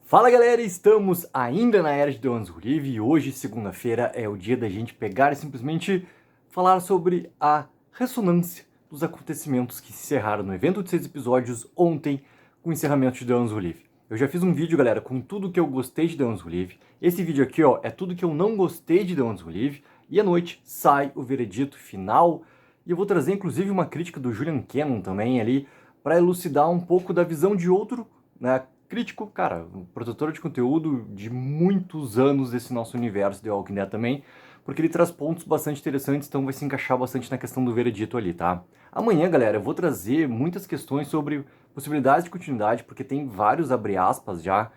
Fala galera, estamos ainda na era de The Ones Who Live e hoje, segunda-feira, é o dia da gente pegar e simplesmente falar sobre a ressonância dos acontecimentos que se encerraram no evento de 6 episódios ontem com o encerramento de The Ones Who Live. Eu já fiz um vídeo, galera, com tudo que eu gostei de The Ones Who Live. Esse vídeo aqui, ó, é tudo que eu não gostei de The Ones Who Live. E à noite sai o veredito final. E eu vou trazer, inclusive, uma crítica do Julian Cannon também ali, para elucidar um pouco da visão de outro, né, crítico, cara, um produtor de conteúdo de muitos anos desse nosso universo de Walking Dead também, porque ele traz pontos bastante interessantes, então vai se encaixar bastante na questão do veredito ali, tá? Amanhã, galera, eu vou trazer muitas questões sobre possibilidades de continuidade, porque tem vários abre aspas já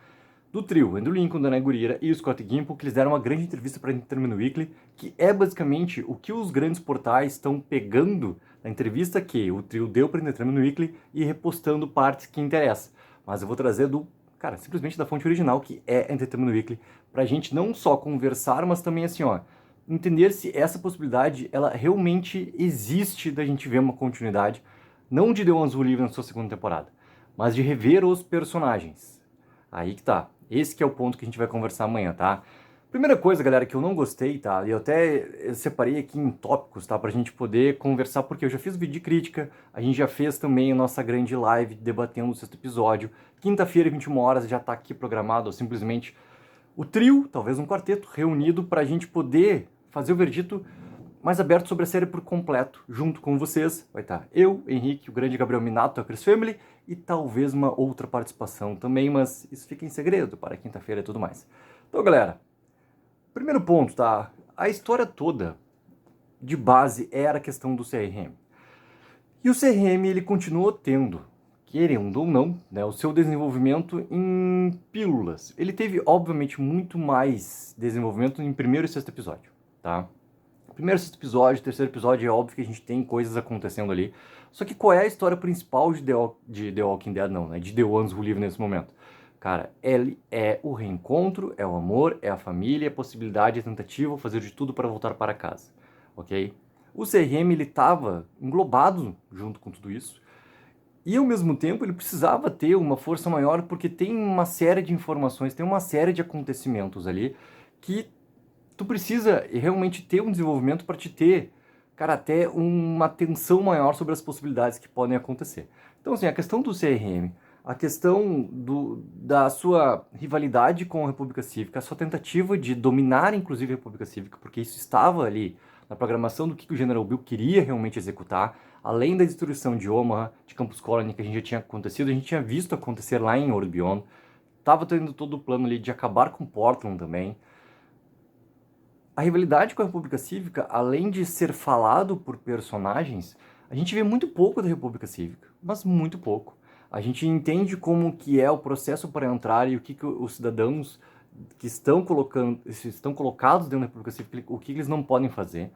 do trio, Andrew Lincoln, Danai Gurira e o Scott Gimple, que eles deram uma grande entrevista para a Entertainment Weekly, que é basicamente o que os grandes portais estão pegando na entrevista que o trio deu para a Entertainment Weekly e repostando partes que interessam. Mas eu vou trazer cara, simplesmente da fonte original, que é a Entertainment Weekly, pra gente não só conversar, mas também assim, ó, entender se essa possibilidade, ela realmente existe da gente ver uma continuidade, não de The Ones Who Live na sua segunda temporada, mas de rever os personagens. Aí que tá. Esse que é o ponto que a gente vai conversar amanhã, tá? Primeira coisa, galera, que eu não gostei, tá? E eu separei aqui em tópicos, tá? Pra gente poder conversar, porque eu já fiz vídeo de crítica, a gente já fez também a nossa grande live debatendo o sexto episódio. Quinta-feira, 21 horas, já tá aqui programado, ó, simplesmente o trio, talvez um quarteto, reunido pra gente poder fazer o verdito mais aberto sobre a série por completo, junto com vocês. Vai estar eu, Henrique, o grande Gabriel Minato, a Chris Family, e talvez uma outra participação também, mas isso fica em segredo para quinta-feira e tudo mais. Então, galera, primeiro ponto, tá? A história toda de base era a questão do CRM. E o CRM, ele continuou tendo, querendo ou não, né, o seu desenvolvimento em pílulas. Ele teve, obviamente, muito mais desenvolvimento em primeiro e sexto episódio, tá? Primeiro, sexto episódio, terceiro episódio, é óbvio que a gente tem coisas acontecendo ali. Só que qual é a história principal de The Walking Dead, não, né? De The Ones Who Live nesse momento? Cara, ele é o reencontro, é o amor, é a família, é a possibilidade, a tentativa, fazer de tudo para voltar para casa, ok? O CRM, ele estava englobado junto com tudo isso. E ao mesmo tempo ele precisava ter uma força maior porque tem uma série de informações, tem uma série de acontecimentos ali que tu precisa realmente ter um desenvolvimento para te ter, cara, até uma atenção maior sobre as possibilidades que podem acontecer. Então, assim, a questão do CRM, a questão da sua rivalidade com a República Cívica, a sua tentativa de dominar, inclusive, a República Cívica, porque isso estava ali na programação do que o General Bill queria realmente executar, além da destruição de Omaha, de Campus Colony, que a gente já tinha acontecido, a gente tinha visto acontecer lá em Orbion, estava tendo todo o plano ali de acabar com Portland também. A rivalidade com a República Cívica, além de ser falado por personagens, a gente vê muito pouco da República Cívica, mas muito pouco. A gente entende como que é o processo para entrar e o que os cidadãos que estão colocados dentro da República Cívica, o que eles não podem fazer.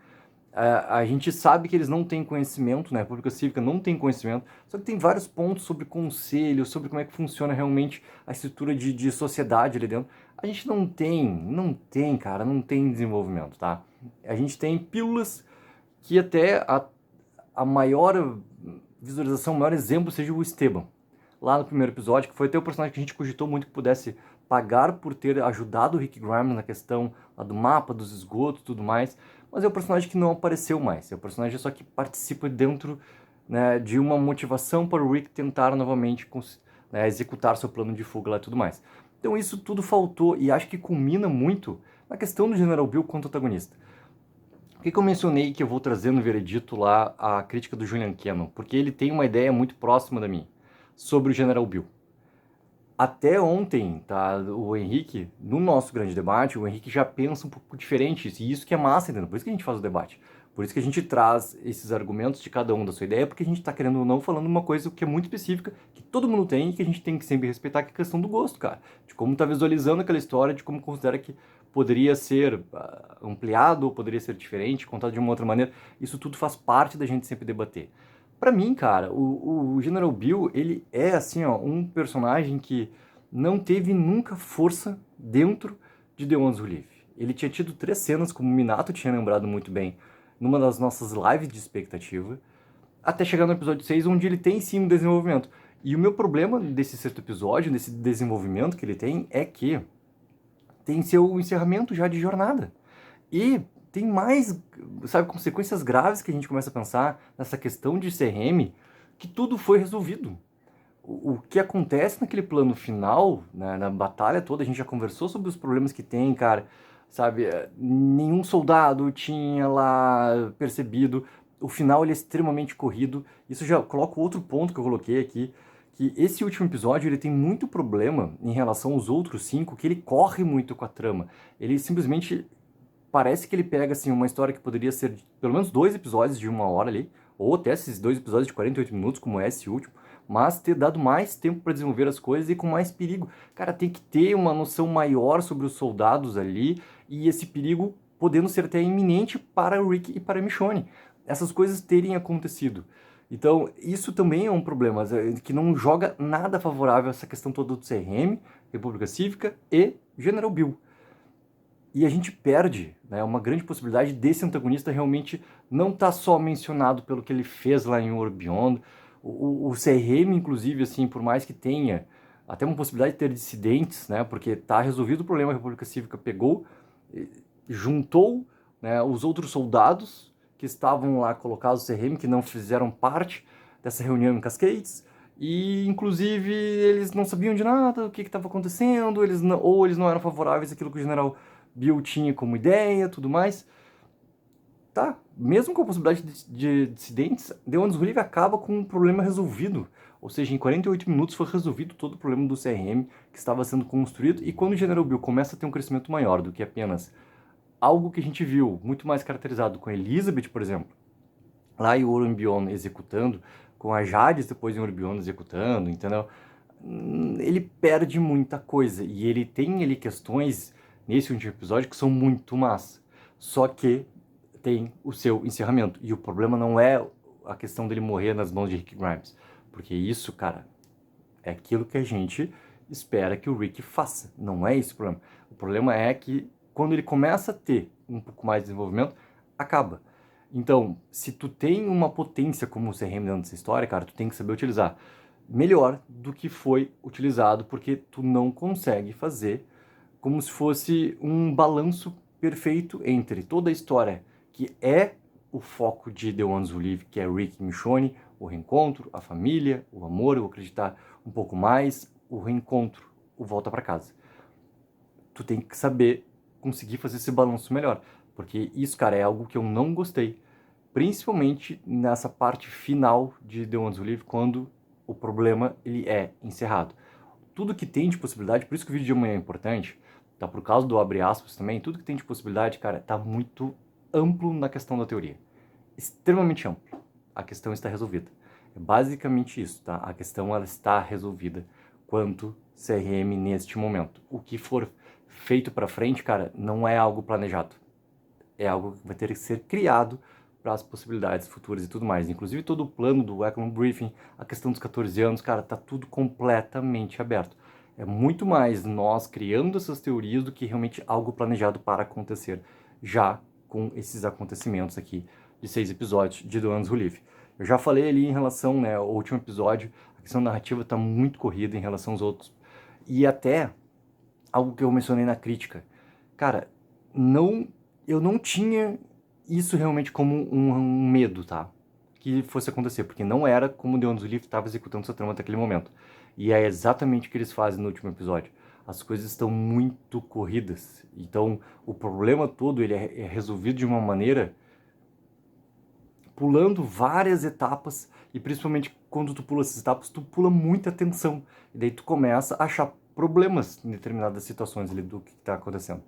A gente sabe que eles não têm conhecimento, né? A República Cívica não tem conhecimento, só que tem vários pontos sobre conselho, sobre como é que funciona realmente a estrutura de sociedade ali dentro. A gente cara, não tem desenvolvimento, tá? A gente tem pílulas que até a maior visualização, o maior exemplo seja o Esteban. Lá no primeiro episódio, que foi até o personagem que a gente cogitou muito que pudesse pagar por ter ajudado o Rick Grimes na questão lá do mapa, dos esgotos e tudo mais, mas é o personagem que não apareceu mais, é o personagem só que participa dentro, né, de uma motivação para o Rick tentar novamente, né, executar seu plano de fuga lá e tudo mais. Então isso tudo faltou e acho que culmina muito na questão do General Bill quanto antagonista. Por que eu mencionei que eu vou trazer no veredito lá a crítica do Julian Cannon? Porque ele tem uma ideia muito próxima da minha sobre o General Bill. Até ontem, tá, o Henrique, no nosso grande debate, o Henrique já pensa um pouco diferente, e isso que é massa, entendeu? Por isso que a gente faz o debate. Por isso que a gente traz esses argumentos de cada um da sua ideia, porque a gente tá querendo ou não falando uma coisa que é muito específica, que todo mundo tem e que a gente tem que sempre respeitar, que é a questão do gosto, cara. De como tá visualizando aquela história, de como considera que poderia ser ampliado, ou poderia ser diferente, contado de uma outra maneira. Isso tudo faz parte da gente sempre debater. Pra mim, cara, o General Bill, ele é, assim, ó, um personagem que não teve nunca força dentro de The Ones Who Live. Ele tinha tido 3 cenas, como o Minato tinha lembrado muito bem, numa das nossas lives de expectativa, até chegar no episódio 6, onde ele tem sim um desenvolvimento. E o meu problema desse sexto episódio, desse desenvolvimento que ele tem, é que tem seu encerramento já de jornada. E tem mais, sabe, consequências graves que a gente começa a pensar nessa questão de CRM, que tudo foi resolvido. O que acontece naquele plano final, né, na batalha toda, a gente já conversou sobre os problemas que tem, cara, sabe? Nenhum soldado tinha lá percebido. O final ele é extremamente corrido. Isso já coloca outro ponto que eu coloquei aqui, que esse último episódio ele tem muito problema em relação aos outros 5, que ele corre muito com a trama. Ele simplesmente parece que ele pega assim uma história que poderia ser de, pelo menos 2 episódios de 1 hora ali, ou até esses 2 episódios de 48 minutos, como é esse último, mas ter dado mais tempo para desenvolver as coisas e com mais perigo. Cara, tem que ter uma noção maior sobre os soldados ali e esse perigo podendo ser até iminente para o Rick e para a Michonne. Essas coisas terem acontecido. Então, isso também é um problema, que não joga nada favorável a essa questão toda do CRM, República Cívica e General Bill. E a gente perde, né, uma grande possibilidade desse antagonista realmente não estar só mencionado pelo que ele fez lá em World Beyond. O CRM, inclusive, assim, por mais que tenha até uma possibilidade de ter dissidentes, né, porque está resolvido o problema, a República Cívica pegou, juntou, né, os outros soldados que estavam lá colocados no CRM, que não fizeram parte dessa reunião em Cascades, e inclusive eles não sabiam de nada, o que estava acontecendo, ou eles não eram favoráveis àquilo que o general Bill tinha como ideia, tudo mais. Tá, mesmo com a possibilidade de dissidentes, The Ones Who Live acaba com um problema resolvido. Ou seja, em 48 minutos foi resolvido todo o problema do CRM que estava sendo construído, e quando o General Bill começa a ter um crescimento maior do que apenas algo que a gente viu muito mais caracterizado com a Elizabeth, por exemplo, lá em World Beyond executando, com a Jadis depois em World Beyond executando, entendeu? Ele perde muita coisa, e ele tem ali questões nesse último episódio que são muito más. Só que tem o seu encerramento. E o problema não é a questão dele morrer nas mãos de Rick Grimes. Porque isso, cara, é aquilo que a gente espera que o Rick faça. Não é esse o problema. O problema é que quando ele começa a ter um pouco mais de desenvolvimento, acaba. Então, se tu tem uma potência como o CRM dentro dessa história, cara, tu tem que saber utilizar melhor do que foi utilizado, porque tu não consegue fazer como se fosse um balanço perfeito entre toda a história que é o foco de The Ones Who Live, que é Rick e Michonne, o reencontro, a família, o amor, o acreditar um pouco mais, o reencontro, o volta para casa. Tu tem que saber conseguir fazer esse balanço melhor, porque isso, cara, é algo que eu não gostei, principalmente nessa parte final de The Ones Who Live, quando o problema ele é encerrado. Tudo que tem de possibilidade, por isso que o vídeo de amanhã é importante, tá? Por causa do abre aspas também, tudo que tem de possibilidade, cara, tá muito amplo na questão da teoria. Extremamente amplo. A questão está resolvida. É basicamente isso, tá? A questão ela está resolvida quanto CRM neste momento. O que for feito para frente, cara, não é algo planejado. É algo que vai ter que ser criado para as possibilidades futuras e tudo mais. Inclusive todo o plano do Economic Briefing, a questão dos 14 anos, cara, tá tudo completamente aberto. É muito mais nós criando essas teorias do que realmente algo planejado para acontecer já com esses acontecimentos aqui de 6 episódios de The Ones Who Live. Eu já falei ali em relação, né, ao último episódio, a questão narrativa está muito corrida em relação aos outros. E até algo que eu mencionei na crítica. Cara, eu não tinha isso realmente como um medo, tá? Que fosse acontecer, porque não era como The Ones Who Live estava executando essa trama até aquele momento. E é exatamente o que eles fazem no último episódio. As coisas estão muito corridas. Então, o problema todo ele é resolvido de uma maneira pulando várias etapas, e principalmente quando tu pula essas etapas, tu pula muita tensão. E daí tu começa a achar problemas em determinadas situações ali do que está acontecendo.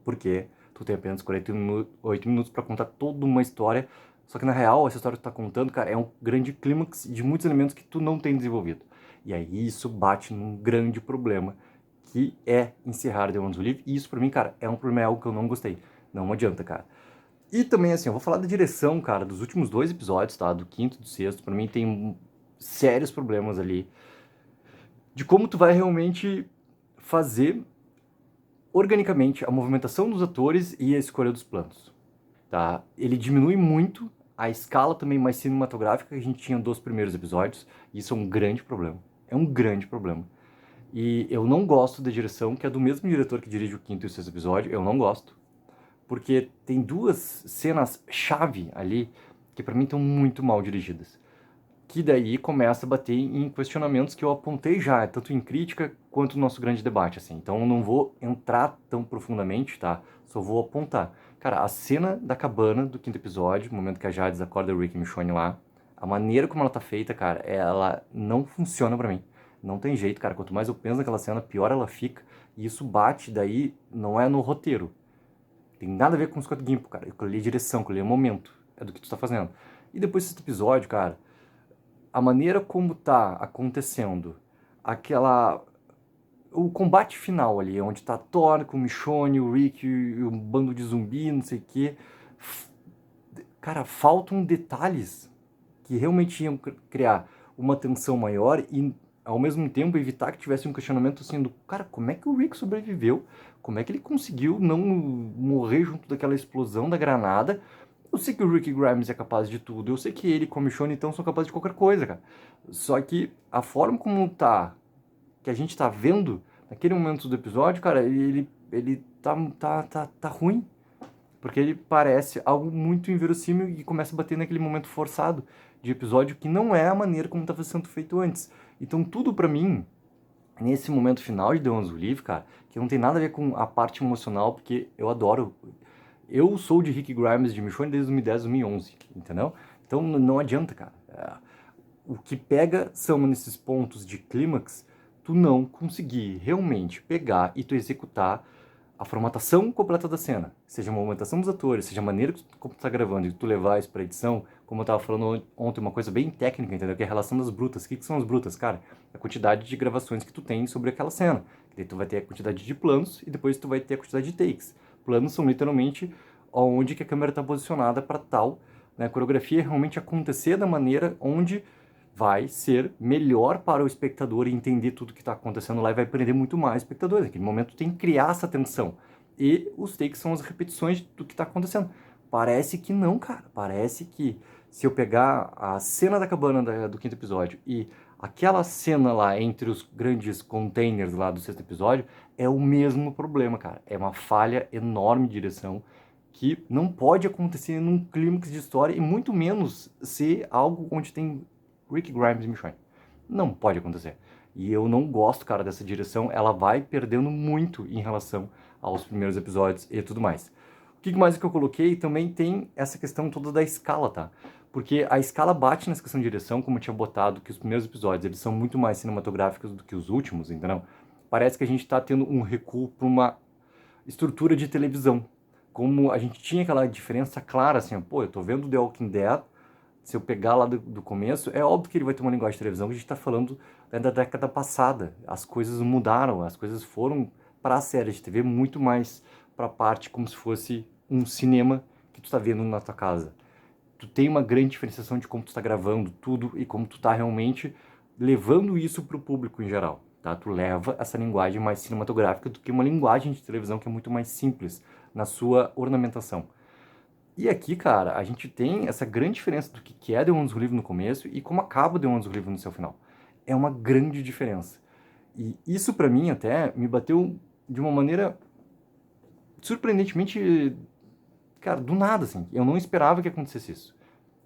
Porque tu tem apenas 48 minutos para contar toda uma história, só que na real, essa história que tu tá contando, cara, é um grande clímax de muitos elementos que tu não tem desenvolvido. E aí isso bate num grande problema, que é encerrar The Ones Who Live, e isso pra mim, cara, é um problema, é algo que eu não gostei. Não adianta, cara. E também, assim, eu vou falar da direção, cara, dos últimos 2 episódios, tá? Do quinto e do sexto, pra mim tem sérios problemas ali. De como tu vai realmente fazer organicamente a movimentação dos atores e a escolha dos planos, tá? Ele diminui muito a escala também mais cinematográfica que a gente tinha dos primeiros episódios, e isso é um grande problema. É um grande problema. E eu não gosto da direção, que é do mesmo diretor que dirige o quinto e o sexto episódio, eu não gosto. Porque tem duas cenas-chave ali que pra mim estão muito mal dirigidas. Que daí começa a bater em questionamentos que eu apontei já, tanto em crítica quanto no nosso grande debate, assim. Então eu não vou entrar tão profundamente, tá? Só vou apontar. Cara, a cena da cabana do quinto episódio, no momento que a Jades acorda o Rick e Michonne lá, a maneira como ela tá feita, cara, ela não funciona pra mim. Não tem jeito, cara. Quanto mais eu penso naquela cena, pior ela fica. E isso bate daí, não é no roteiro. Tem nada a ver com o Scott Gimple, cara. Eu li direção, eu li momento. É do que tu tá fazendo. E depois desse episódio, cara, a maneira como tá acontecendo aquela... O combate final ali, onde tá Thor com o Michonne, o Rick e um bando de zumbi, não sei o quê. Cara, faltam detalhes que realmente iam criar uma tensão maior e, ao mesmo tempo, evitar que tivesse um questionamento assim do, cara, como é que o Rick sobreviveu? Como é que ele conseguiu não morrer junto daquela explosão da granada? Eu sei que o Rick Grimes é capaz de tudo, eu sei que ele e a Michonne então são capazes de qualquer coisa, cara. Só que a forma como tá, que a gente tá vendo, naquele momento do episódio, cara, ele tá ruim. Porque ele parece algo muito inverossímil e começa a bater naquele momento forçado de episódio que não é a maneira como estava sendo feito antes. Então tudo pra mim, nesse momento final de The Ones Who Live, cara, que não tem nada a ver com a parte emocional, porque eu adoro. Eu sou de Rick Grimes de Michonne desde 2010, 2011, entendeu? Então não adianta, cara. O que pega são nesses pontos de clímax, tu não conseguir realmente pegar e tu executar a formatação completa da cena, seja a movimentação dos atores, seja a maneira como tu tá gravando e tu levar isso pra edição, como eu tava falando ontem, uma coisa bem técnica, entendeu? Que é a relação das brutas. O que são as brutas, cara? A quantidade de gravações que tu tem sobre aquela cena. Daí tu vai ter a quantidade de planos e depois tu vai ter a quantidade de takes. Planos são literalmente onde que a câmera tá posicionada para tal, né, a coreografia realmente acontecer da maneira onde vai ser melhor para o espectador entender tudo que está acontecendo lá e vai prender muito mais espectadores. Naquele momento tem que criar essa tensão. E os takes são as repetições do que está acontecendo. Parece que não, cara. Parece que se eu pegar a cena da cabana do quinto episódio e aquela cena lá entre os grandes containers lá do sexto episódio, é o mesmo problema, cara. É uma falha enorme de direção que não pode acontecer num clímax de história e muito menos ser algo onde tem Rick Grimes e Michonne. Não pode acontecer. E eu não gosto, cara, dessa direção. Ela vai perdendo muito em relação aos primeiros episódios e tudo mais. O que mais que eu coloquei? Também tem essa questão toda da escala, tá? Porque a escala bate nessa questão de direção, como eu tinha botado, que os primeiros episódios eles são muito mais cinematográficos do que os últimos, entendeu? Parece que a gente tá tendo um recuo para uma estrutura de televisão. Como a gente tinha aquela diferença clara, assim, pô, eu tô vendo The Walking Dead, se eu pegar lá do começo, é óbvio que ele vai ter uma linguagem de televisão que a gente está falando, né, da década passada. As coisas mudaram, as coisas foram para a série de TV muito mais para a parte como se fosse um cinema que tu está vendo na tua casa. Tu tem uma grande diferenciação de como tu está gravando tudo e como tu está realmente levando isso para o público em geral. Tá? Tu leva essa linguagem mais cinematográfica do que uma linguagem de televisão que é muito mais simples na sua ornamentação. E aqui, cara, a gente tem essa grande diferença do que é The Ones Who Live no começo e como acaba The Ones Who Live no seu final. É uma grande diferença. E isso, pra mim, até me bateu de uma maneira surpreendentemente, cara, do nada, assim. Eu não esperava que acontecesse isso.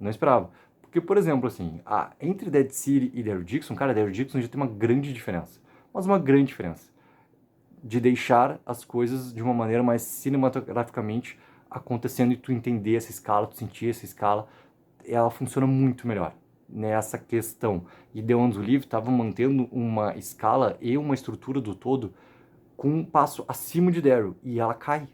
Não esperava. Porque, por exemplo, assim, entre Dead City e Daryl Dixon, cara, Daryl Dixon já tem uma grande diferença. Mas uma grande diferença de deixar as coisas de uma maneira mais cinematograficamente acontecendo e tu entender essa escala, tu sentir essa escala, ela funciona muito melhor nessa questão. E The Ones Who Live estava mantendo uma escala e uma estrutura do todo com um passo acima de Daryl, e ela cai.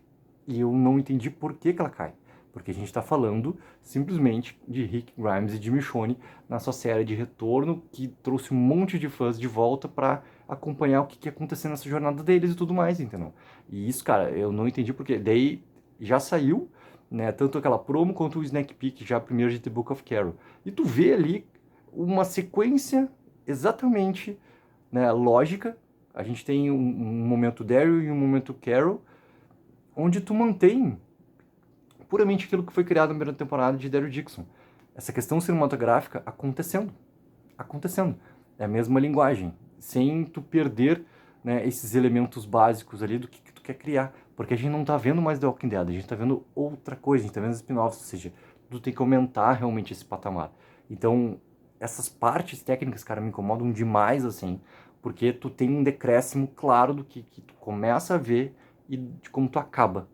E eu não entendi por que ela cai. Porque a gente está falando simplesmente de Rick Grimes e de Michonne na sua série de retorno, que trouxe um monte de fãs de volta para acompanhar o que ia acontecer nessa jornada deles e tudo mais, entendeu? E isso, cara, eu não entendi porque. Daí já saiu, né, tanto aquela promo quanto o snack peek já primeiro de The Book of Carol. E tu vê ali uma sequência exatamente, né, lógica. A gente tem um momento Daryl e um momento Carol, onde tu mantém puramente aquilo que foi criado na primeira temporada de Daryl Dixon. essa questão cinematográfica acontecendo. É a mesma linguagem, sem tu perder, né, esses elementos básicos ali do que tu quer criar. Porque a gente não tá vendo mais The Walking Dead, a gente tá vendo outra coisa, a gente tá vendo spin-offs, ou seja, tu tem que aumentar realmente esse patamar. Então, essas partes técnicas, cara, me incomodam demais, assim, porque tu tem um decréscimo claro do que tu começa a ver e de como tu acaba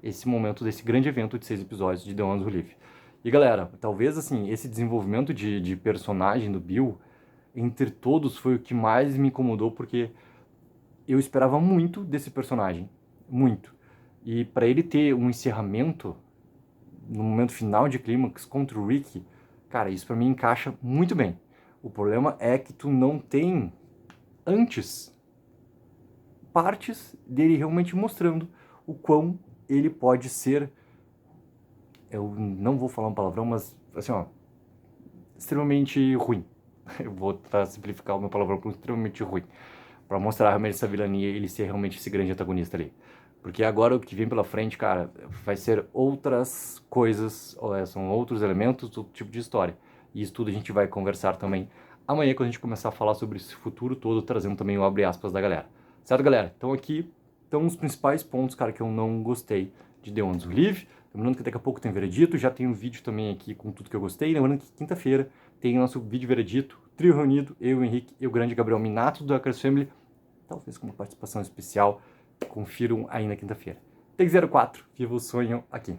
esse momento desse grande evento de 6 episódios de The Ones Who Live. E galera, talvez assim, esse desenvolvimento de personagem do Bill, entre todos, foi o que mais me incomodou, porque eu esperava muito desse personagem, muito. E para ele ter um encerramento no momento final de clímax contra o Rick, cara, isso para mim encaixa muito bem. O problema é que tu não tem antes partes dele realmente mostrando o quão ele pode ser, eu não vou falar um palavrão, mas assim, ó, extremamente ruim. Eu vou tentar simplificar o meu palavrão com extremamente ruim, para mostrar realmente essa vilania e ele ser realmente esse grande antagonista ali. Porque agora o que vem pela frente, cara, vai ser outras coisas, são outros elementos, outro tipo de história. E isso tudo a gente vai conversar também amanhã, quando a gente começar a falar sobre esse futuro todo, trazendo também o abre aspas da galera. Certo, galera? Então aqui estão os principais pontos, cara, que eu não gostei de The Ones Who Live. Lembrando que daqui a pouco tem veredito, já tem um vídeo também aqui com tudo que eu gostei. Lembrando que quinta-feira tem o nosso vídeo veredito, trio reunido, eu, o Henrique e o grande Gabriel Minato do Hackers Family, talvez com uma participação especial. Confiram aí na quinta-feira. Take 04, viva o sonho aqui.